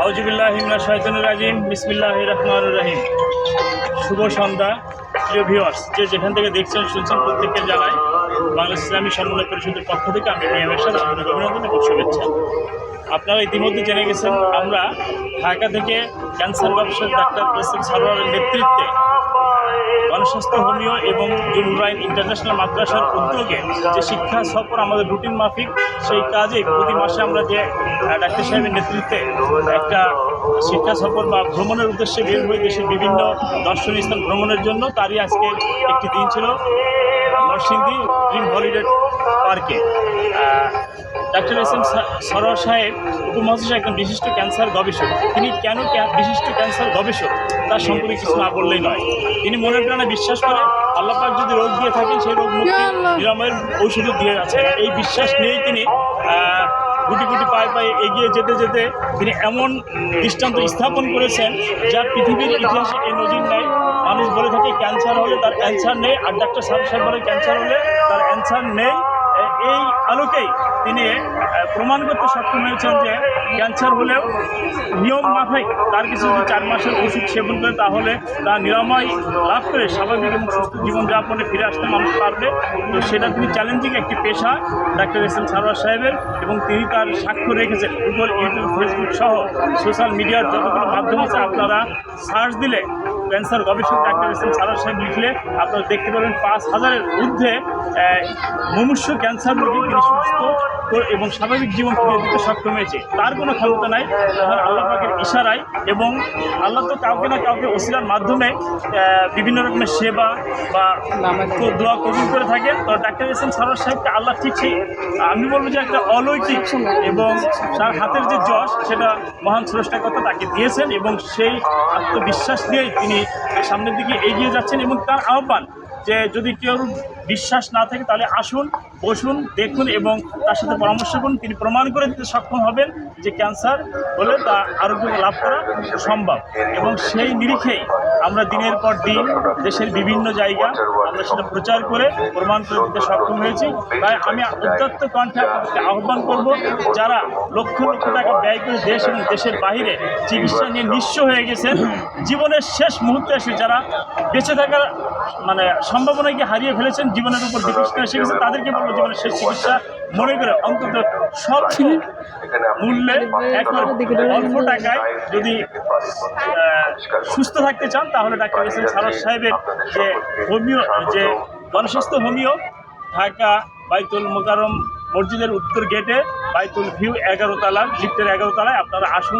আউযুবিল্লাহি মিনাশ শাইতানির রাজিম। বিসমিল্লাহির রহমানির রহিম। শুভ সন্ধ্যা প্রিয় ভিউয়ার্স, যে যেখান থেকে দেখছেন শুনছেন প্রত্যেককে জানাই বাংলাদেশ ইসলামী সমন্বয় পরিষদের পক্ষ থেকে আমি মিয়া এরশাদ আপনাদের অভিনন্দন এবং শুভেচ্ছা। আপনারা ইতিমধ্যে জেনে গেছেন আমরা ঢাকা থেকে ক্যান্সার গবেষক ডাক্তার এস.এম. সারোয়ারের নেতৃত্বে গণস্বাস্থ্য হোমিও এবং জুনুরাইন ইন্টারন্যাশনাল মাদ্রাসার উদ্যোগে যে শিক্ষা সফর আমাদের রুটিন মাফিক, সেই কাজে প্রতি মাসে আমরা যে ডাক্তার সাহেবের নেতৃত্বে একটা শিক্ষা সফর বা ভ্রমণের উদ্দেশ্যে বের হয়ে দেশের বিভিন্ন দর্শনীয় স্থান ভ্রমণের জন্য, তারই আজকের একটি দিন ছিল নরসিংদী ড্রিম হলিডে পার্কে। Doctor S M. সারোয়ার সাহেব উপমহাদেশের একজন বিশিষ্ট ক্যান্সার গবেষক। তিনি কেন বিশিষ্ট ক্যান্সার গবেষক তার সম্পর্কে কিছু না বললেই নয়। তিনি মনের প্রাণে বিশ্বাস করে আল্লাহ পাক যদি রোগ দিয়ে থাকেন সেই রোগ মুক্তি নিরাময়ের ঔষধও দিয়ে আছেন। এই বিশ্বাস নিয়েই তিনি গুটি গুটি পায়ে পায়ে এগিয়ে যেতে যেতে তিনি এমন দৃষ্টান্ত স্থাপন করেছেন যা পৃথিবীর ইতিহাসে এই নজির নেই। মানুষ বলে থাকে ক্যান্সার হলে তার অ্যান্সার নেই, আর ডাক্তার সাহেব বলে ক্যান্সার হলে তার অ্যান্সার নেই। এই আলোকেই তিনি প্রমাণ করতে সক্ষম হয়েছেন যে ক্যান্সার হলেও নিয়ম মাফিক তার কিছু যদি 4 মাসের ওষুধ সেবন করে তাহলে তা নিরাময় লাভ করে স্বাভাবিক এবং সুস্থ জীবনযাপনে ফিরে আসতে মানুষ পারবে। তো সেটা তিনি চ্যালেঞ্জিং একটি পেশা ডাক্তার এস.এম. সারোয়ার সাহেবের, এবং তিনি তার সাক্ষ্য রেখেছেন গুগল, ইউটিউব, ফেসবুক সহ সোশ্যাল মিডিয়ার যতগুলো মাধ্যম আছে আপনারা সার্চ দিলে ক্যান্সার গবেষক ডাক্তার এস.এম. সারোয়ার সাহেব লিখলে আপনারা দেখতে পাবেন 5,000-এর ঊর্ধ্বে মুমূর্ষু ক্যান্সার রোগী তিনি সুস্থ এবং স্বাভাবিক জীবন ফিরিয়ে দিতে সক্ষম হয়েছে। তার কোনো ক্ষমতা নাই, আল্লাহ পাকের ইশারায়, এবং আল্লাহ তো কাউকে না কাউকে ওসিলার মাধ্যমে বিভিন্ন রকমের সেবা বা দোয়া কবুল করে থাকেন। তো ডাক্তার এস.এম. সারোয়ার সাহেবকে আল্লাহ ঠিক সেই, আমি বলবো যে একটা অলৌকিক এবং তার হাতের যে যশ সেটা মহান স্রষ্টাকর্তা তাকে দিয়েছেন, এবং সেই আত্মবিশ্বাস নিয়েই তিনি সামনের দিকে এগিয়ে যাচ্ছেন। এবং তার আহ্বান যে যদি কেউ বিশ্বাস না থাকে তাহলে আসুন, বসুন, দেখুন এবং তার সাথে পরামর্শ করুন। তিনি প্রমাণ করে দিতে সক্ষম হবেন যে ক্যান্সার হলে তা আরোগ্য লাভ করা সম্ভব, এবং সেই নিরিখেই আমরা দিনের পর দিন দেশের বিভিন্ন জায়গা আমরা সেটা প্রচার করে প্রমাণ করে দিতে সক্ষম হয়েছি। তাই আমি উদাত্ত কণ্ঠে আপনাদেরকে আহ্বান করব, যারা লক্ষ লক্ষ টাকা ব্যয় করে দেশ এবং দেশের বাইরে চিকিৎসা নিয়ে নিঃস্ব হয়ে গেছেন, জীবনের শেষ মুহূর্তে এসে যারা বেঁচে থাকার সম্ভাবনাকে হারিয়ে ফেলেছেন, জীবনের উপর বিতৃষ্ণ এসে গেছে, তাদেরকে বলবো জীবনের শেষ চিকিৎসা মনে করে অন্তত স্বল্প মূল্যে একবার অল্প টাকায় যদি সুস্থ থাকতে চান তাহলে ডাক্তার এস.এম. সারোয়ার সাহেবের যে হোমিও, যে গণস্বাস্থ্য হোমিও, ঢাকা বাইতুল মোকাররম মসজিদের উত্তর গেটে বাইতুল ভিউ 11 তলা, লিফটের 11 তলায় আপনারা আসুন।